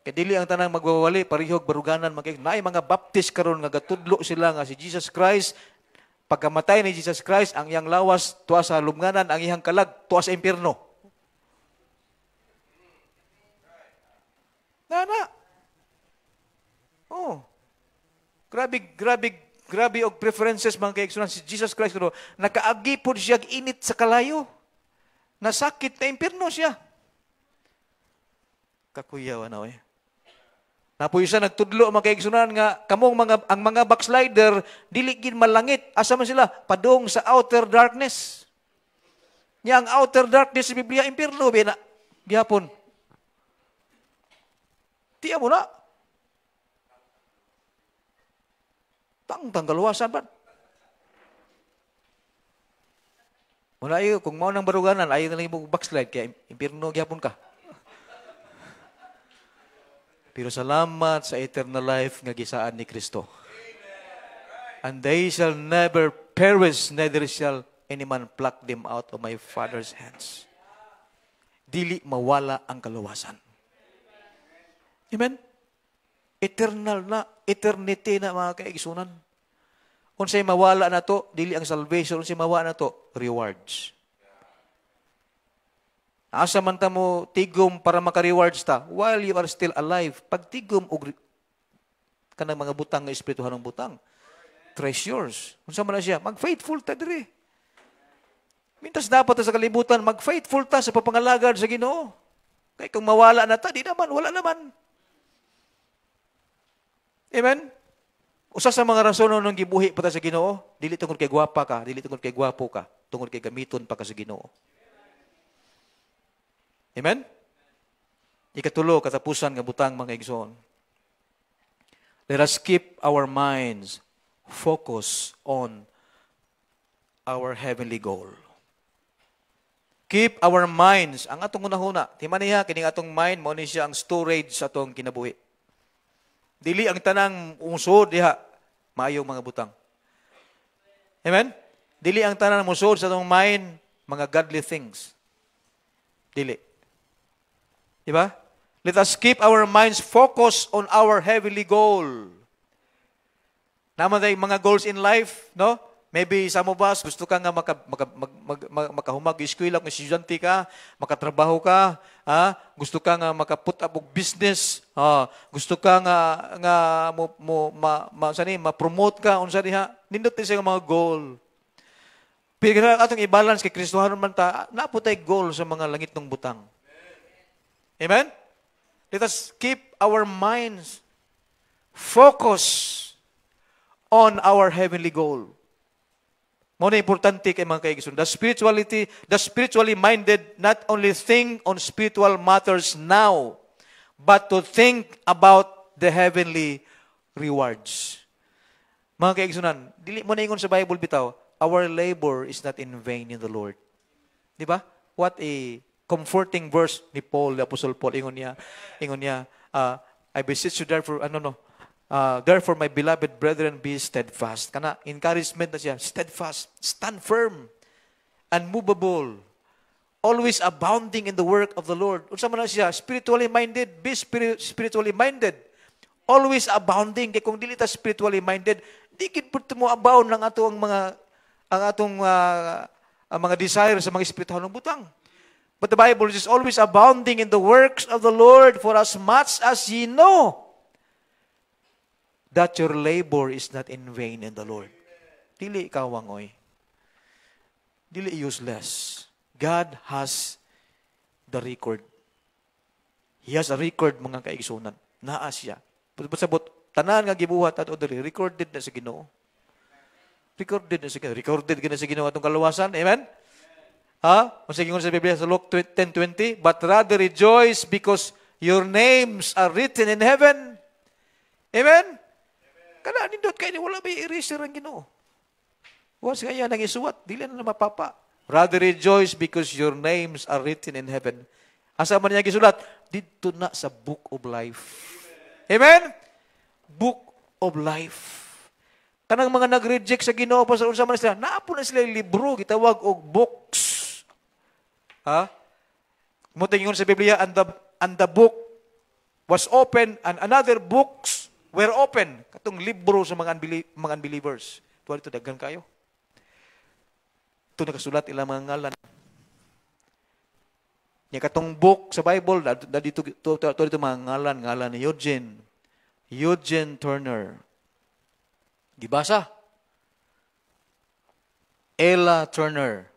Kaya dili ang tanang magwawali, parihog, baruganan, naay mga Baptist karon nga gatudlo sila nga si Jesus Christ, pagkamatay ni Jesus Christ, ang iyang lawas, tuwa sa lumnganan, ang iyang kalag, tuwa sa impyerno. Nana. Oh. Grabe og preferences mga kaigsunan si Jesus Christ kuno nakaagi pod siya init sa kalayo. Nasakit na impyerno siya. Kakuyaw na Napoy siya nagtudlo mga kaigsunan nga kamong ang mga backslider dili gid malangit asa man sila padung sa outer darkness. Nya ang outer darkness sa Biblia impyerno bina gihapon. Tiya mo na. Tanggaluwasan ba? Muna iyo, kung mao nang baruganan, ayaw na lang mo backslide, kaya impirno gyapon ka. Pero salamat sa eternal life nga gisaan ni Kristo. And they shall never perish, neither shall any man pluck them out of my Father's hands. Dili mawala ang kaluwasan. Amen? Eternal na, eternity na mga kaigsunan. Kung sa'y mawala na to, dili ang salvation. Kung sa'y mawala na to, rewards. Asa man ta mo tigom para maka-rewards ta, while you are still alive, pag tigom og kanang mga butang nga espirituhan ng butang, treasures. Kung saan man na siya, mag-faithful ta diri. Mintas dapat ta sa kalibutan, mag-faithful ta sa papangalagad sa Ginoo. Kaya kung mawala na ta, di naman, wala naman. Amen? Usa sa mga rason nung gibuhi pa ta sa Ginoo, dili tungod kay gwapa ka, dili tungod kay gwapo ka, tungod kay gamiton pa ka sa Ginoo. Amen? Ikatulo, katapusan nga butang mga igsoon. Let us keep our minds focused on our heavenly goal. Keep our minds, ang atong unahuna, timaniha, kining atong mind, mo ni siya ang storage sa atong kinabuhi. Dili ang tanang unsod diha maayong mga butang. Amen? Dili ang tanang musod sa atong mind mga godly things. Dili. Diba? Let us keep our minds focused on our heavenly goal. Naman tayo mga goals in life, no? Maybe some of us, gusto ka nga makahumag eskwela kung estudyante ka, makatrabaho ka, gusto ka nga makaput up og business, gusto ka nga ma-promote ka unsa diha, nindot din sa mga goal. Pero atong i-balance kay Kristohanon man ta, napo tay goal sa mga langit ng butang. Amen? Let us keep our minds focused on our heavenly goal. Mo na importante kay mga kaigsoon. The spiritually minded not only think on spiritual matters now, but to think about the heavenly rewards. Mga kaigsunan, dili mo na ingon sa Bible bitaw, our labor is not in vain in the Lord. Di ba? What a comforting verse ni Paul, the Apostle Paul. Ingon niya, I beseech you therefore, therefore, my beloved brethren, be steadfast. Kana, encouragement na siya. Steadfast. Stand firm. Unmovable. Always abounding in the work of the Lord. Unsa man na siya? Spiritually minded. Be spiritually minded. Always abounding. Kaya kung dili ta spiritually minded, di gid pud mo abound ng ato ang atong ang mga desire sa mga espiritual ng butang. But the Bible is always abounding in the works of the Lord, for as much as ye know that your labor is not in vain in the Lord. Dili ikaw wangoy. Dili useless. God has the record. He has a record, mga kaigsunan. Naa siya. Pasabot, tanan nga gibuhat ato diri, recorded na sa Ginoo. Recorded na sa Ginoo. Recorded na sa Ginoo atong kaluwasan. Amen? Kasi ingon sa Biblia sa Luke 10:20, but rather rejoice because your names are written in heaven. Amen? Kana nindot kay ni wala may eraser ang Ginoo. Once kaya nang isuwat, dili na mapapa. Rather rejoice because your names are written in heaven. Asa man niya gisulat? Dito na sa book of life. Amen? Book of life. Kanang mga nag-reject sa Ginoo pa sa unsa man sila, naapo na sila libro gitawag og books. Mutingon sa Biblia, and the book was open and another books were open. Katong libro sa mga unbelievers. Tuwa dito, daghan kayo. Ito nakasulat ilang mga ngalan. Yung katong book sa Bible, dito mga ngalan ni Eugene Turner. Gibasa? Ella Turner.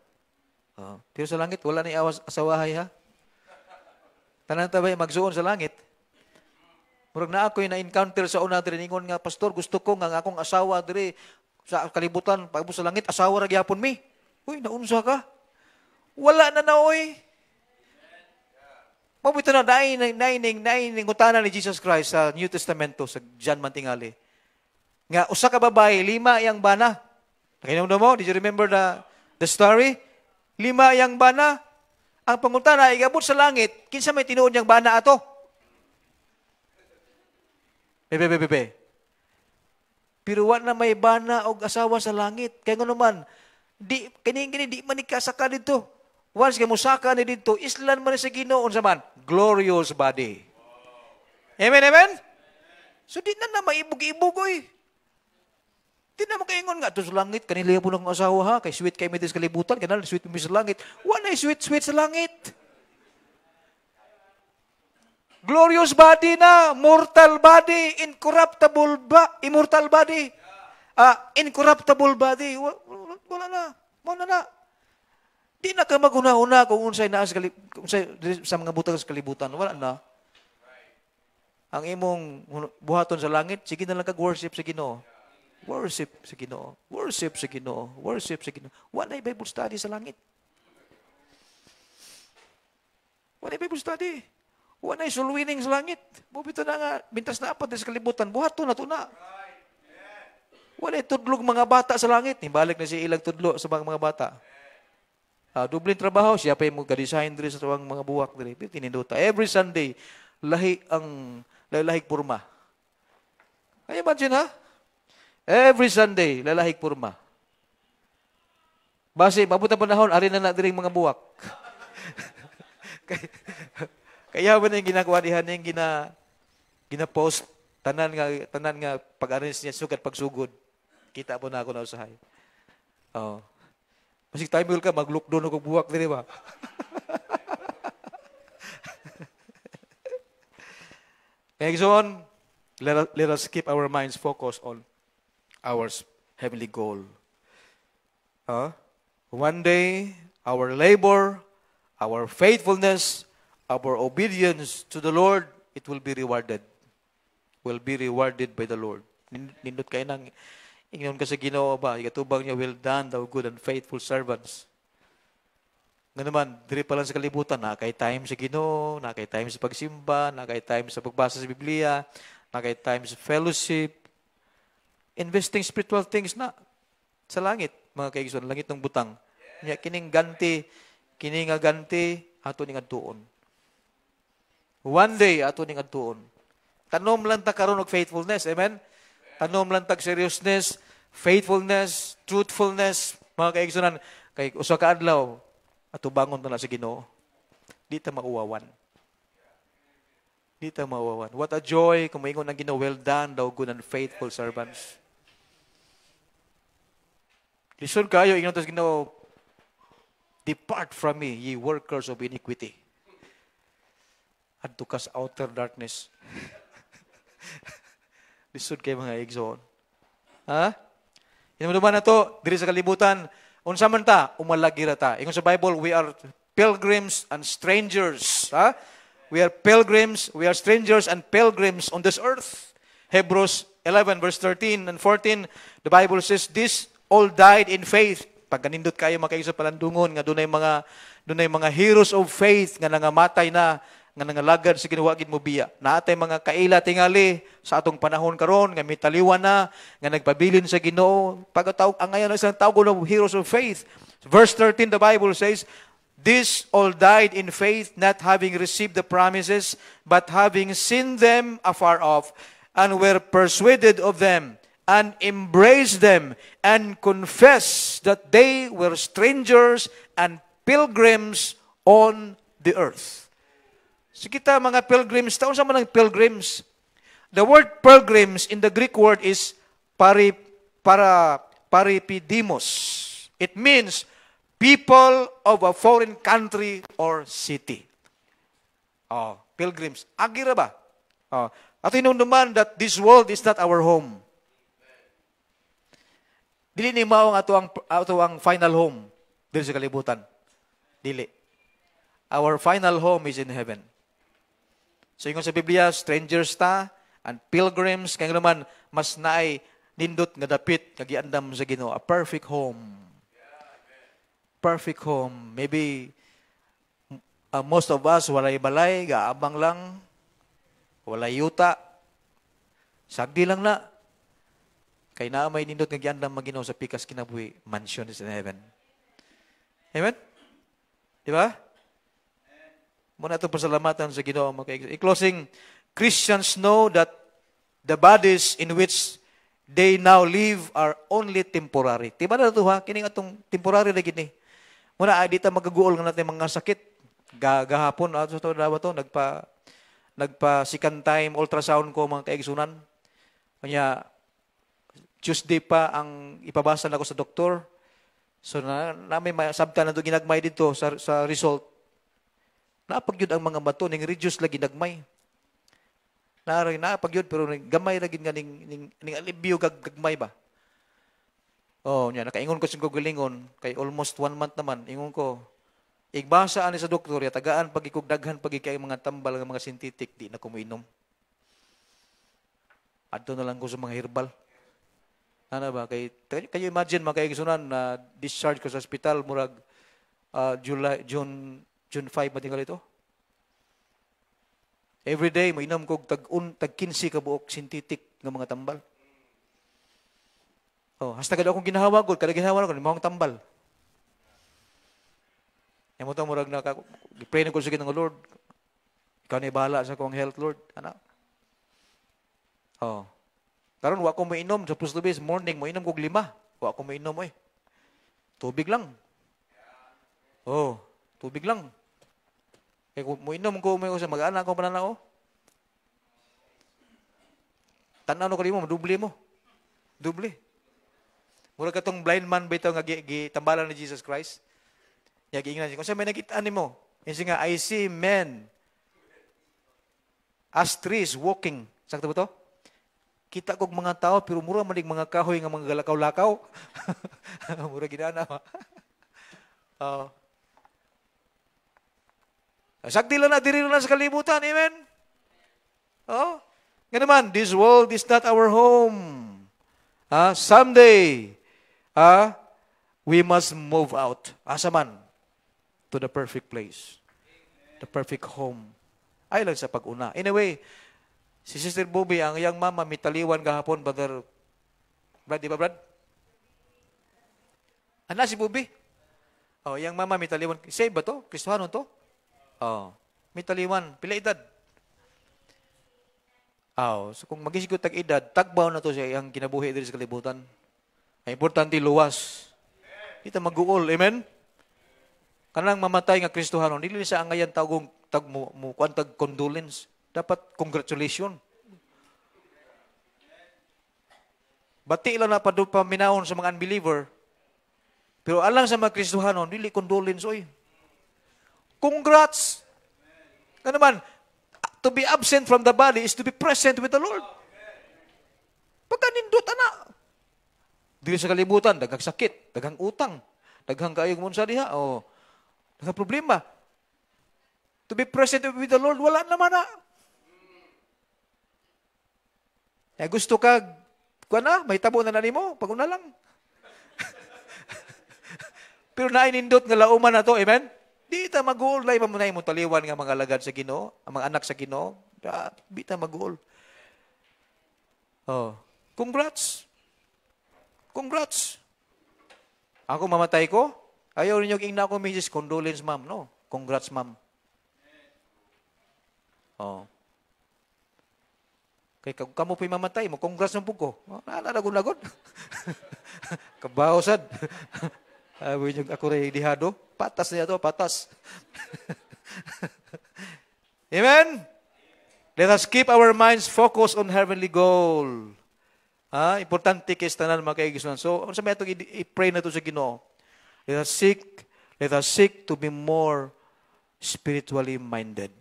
Pero sa langit, wala na asawahay ha? Tanan tabay magsuon sa langit. Murag na ako yung na-encounter sa una diri, ningon nga, Pastor, gusto ko nga akong asawa diri sa kalibutan, pag sa langit, asawa ra gyapon mi. Uy, naunsa ka? Wala na na, oy. Mabito na, naining utana ni Jesus Christ sa New Testamento, sa John Mantingali. Nga, usa ka babae, 5 yang bana. Nakinomdo mo? Did you remember the story? 5 yang bana. Ang pangutana, igabot sa langit, kinsa may tinuod yang bana ato? Bebe. Pero wala na may bana o asawa sa langit. Kaya nga naman, di man ikasaka dito. Once ka musaka ni dito, islan man sa Ginoo sa man, glorious body. Amen? So di na maibog-ibog, oy. Di na makaingon nga, ito sa langit, kanila po ng asawa ha, kay sweet kay may sa kalibutan, kanala sweet mo sa langit. Wala sweet sa langit. Glorious body na, mortal body, immortal body. Incorruptible body. Wala na. Di na ka maghuna-huna kung unsay naa sa mga butang sa kalibutan. Wala na. Ang imong buhaton sa langit, sige na lang kag-worship sa Ginoo. Worship sa Ginoo. Wala na Bible study sa langit. Wala na Bible study. Wala na soul winning sa langit. Bubito na nga, bintas na apat sa kalibutan, buhaton na to na. Wala tudlog mga bata sa langit. Balik na siya ilang tudlo sa mga bata. Dubling trabaho, siya pa yung mag-design diri sa mga buwak diri. Tininduta. Every Sunday, lalahig purma. Ay, imagine ha? Every Sunday, lalahig purma. Base, mabuta panahon, ari na diri mga buwak. Kaya ba na yung ginagawa dihan yung gina-post, tanan nga pag-arrange niya, sugat pagsugod. Kita po na ako na usahay. Masig time ka, mag-look doon ako buwak diri ba? Next on, let us keep our minds focused on our heavenly goal. One day, our labor, our faithfulness, our obedience to the Lord, it will be rewarded. Will be rewarded by the Lord. Nindot kayo nang ingnon ka sa Ginoo ba? Igatubang niya, well done, thou good and faithful servants. Nga naman, diri pa lang sa kalibutan, nakay time sa Ginoo, nakay time sa pagsimba, nakay time sa pagbasa sa Biblia, nakay time sa fellowship, investing spiritual things na sa langit, mga kaigsoon, langit ng butang. Kining ganti, ato ning adtuon. One day, ato ning adtuon. Tanom lang ta karon og faithfulness, amen? Tanom lang tag seriousness, faithfulness, truthfulness, mga kaigsunan, kay usa ka adlaw, ato bangon na sa Ginoo. Di ta mauwawan. Di ta mawawan. What a joy kung maingon ang Ginoo, well done, thou good and faithful servants. Listen kayo, ingon tas Ginoo, depart from me, ye workers of iniquity. Adto kas outer darkness. Listen kayo mga igsoon. Ha? Inamuduman na to, diri sa kalibutan, unsa man ta, umalagira ta. Ingon sa Bible, we are pilgrims and strangers. Ha? We are pilgrims, we are strangers and pilgrims on this earth. Hebrews 11 verse 13 and 14, the Bible says, this all died in faith. Pag ganindot kayo makayo sa palandungon, nga dunay mga heroes of faith, nga nangamatay na, nga nangalagad sa ginuwagid mo biya. Naatay mga kaila tingali sa atong panahon karon nga mitaliwan na, nga nagpabilin sa Ginoo. Pagkatawag, ang ngayon isang tawag ng heroes of faith. Verse 13, the Bible says, this all died in faith, not having received the promises, but having seen them afar off, and were persuaded of them, and embraced them, and confessed that they were strangers and pilgrims on the earth. So kita mga pilgrims, taon sa mga pilgrims? The word pilgrims in the Greek word is paripidimos. It means people of a foreign country or city. Pilgrims. Agira ba? At inunduman that this world is not our home. Dili ni mao ang ato ang final home diri sa kalibutan. Dili. Our final home is in heaven. So ingon sa Biblia, strangers ta and pilgrims kay naman mas naay nindot nga dapit nga giandam sa Ginoo, a perfect home. Perfect home. Maybe most of us walay balay, gaabang lang, walay yuta, sagdi lang na. Kay naa may nindot nga giandam maginaw sa pikas kinabuhi, mansion is in heaven. Amen? Di ba? Muna ito pasalamatan sa Ginoo. In closing, Christians know that the bodies in which they now live are only temporary. Diba na ito ha? Kining atong temporary na gini. Muna, di ta magaguol nga natin mga sakit. Gahapon, nagpa second time ultrasound ko mga kaigsunan. Kanya, Tuesday pa ang ipabasa na ko sa doktor. So, may sabta na ito ginagmay dito sa result. Napag yun ang mga bato, ning reduce lagi nagmay. Napag yun, pero gamay lagi nga ning alibyo gagmay ba? Nakaingon ko sa gugalingon, kay almost 1 month naman, ingon ko, igbasa ani sa doktor, tagaan pagikugdaghan pagikay mga tambal ng mga synthetic, di na kumuinom. Adto na lang ko sa mga herbal. Ano ba? Kayo imagine, mga kaigsunan, na discharge ko sa hospital, murag June 5, matingal ito. Every day, mainom ko tag 15 ka buok synthetic ng mga tambal. Hasta kada akong ginahawagod, kada ginahawagod, limang tambal. Yung mo ito, murag na, pray na ko sa ng Lord. Ikaw na ibahala sa kong health, Lord. Anak. Karon wa ko mainom, supposed to be morning, mainom ko 5. Wa ko mainom, Tubig lang. Tubig lang. Kaya kung mainom ko, may sa mag-anak ko pananao. Tanaw ko mo, duble mo. Duble. Mura katong blind man ba ito nga gitambalan ni Jesus Christ? Giingnan siya. Kung saan may nakitaan mo, yung nga, I see men as trees walking. Sakto ba ito? Kita kong mga tao, pero mura manig mga kahoy nga mga galakaw-lakaw. Mura ginana. Sakti lang na, diri lang sa kalibutan. Amen? Nga naman, this world is not our home. Someday, we must move out. Asa man? To the perfect place. The perfect home. Ay lang sa pag-una. Anyway, si Sister Bobby, ang iyang mama, mitaliwan kahapon, Brother Brad, di ba Brad? Ana si Bobby? Iyang mama, mitaliwan. Save ba to? Kristohano to? Mitaliwan. Pila edad? So kung magisigot tag edad, tagbaw na to siya ang kinabuhi diri sa kalibutan. Ay importante luwas. Dito mag-uol. Amen? Kanang mamatay nga Kristohano, dili sa angayan tag condolence. Dapat congratulations. Bati lang na paminahon sa mga unbeliever. Pero alang sa mga Kristohanon, dili condolence, oy. Congrats! Ano man, to be absent from the body is to be present with the Lord. Pagkanindot, ana. Dili sa kalibutan, daghang sakit, daghang utang, daghang kaayong munsa diha, o daghang problema. To be present with the Lord, wala naman na. Gusto ka, may tabo na nimo, pag-una lang. Pero nainindot nga lauman na to, amen? Di ta mag-uol, na imamunay mo taliwan nga mga alagad sa Ginoo, ang mga anak sa Ginoo, di ta mag-uol. Oh, congrats. Congrats. Ako mamatay ko, ayaw ninyo ingna ko, Mrs. Condolence, ma'am, no? Congrats, ma'am. Oh. Kay kamo po'y mamatay mo, congrats ng puko. Nalagod-lagod. Kabawsad. Ako rin dihado. Patas niya to, patas. Amen? Let us keep our minds focused on heavenly goal. Importante kay tanan mga kaigsunan. So, sa may itong i-pray na to sa Ginoo. Let us seek to be more spiritually minded.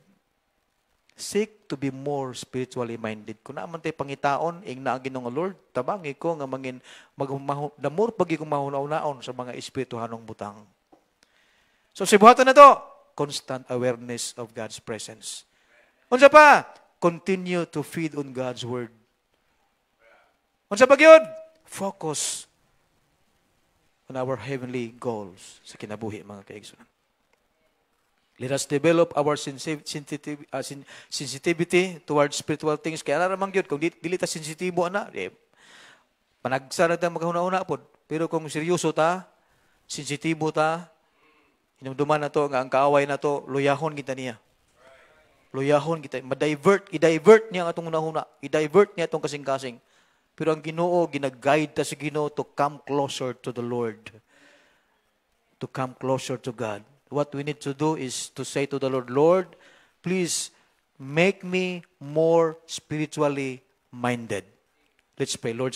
Seek to be more spiritually minded. Kung naman tayo pangitaon, ing naagin ng Lord, tabangi ko nga mangin, damor pagi kong mahunaon sa mga espirituhanong butang. So, sibuhatan na to, constant awareness of God's presence. Unsa pa? Continue to feed on God's Word. Unsa pa gyud? Focus on our heavenly goals sa kinabuhi, mga kaigsunan. Let us develop our sensitivity towards spiritual things. Kaya naramang yun, kung dili ta sensitibo na, panagsara ta maghuna-una po. Pero kung seryoso ta, sensitibo ta, hinumduman na to, nga ang kaaway na to, luyahon kita niya. Luyahon kita. I-divert niya ang atong hunahuna. I-divert niya atong kasing-kasing. Pero ang Ginoo, ginaguide ta sa Ginoo to come closer to the Lord. To come closer to God. What we need to do is to say to the Lord, Lord, please make me more spiritually minded. Let's pray. Lord,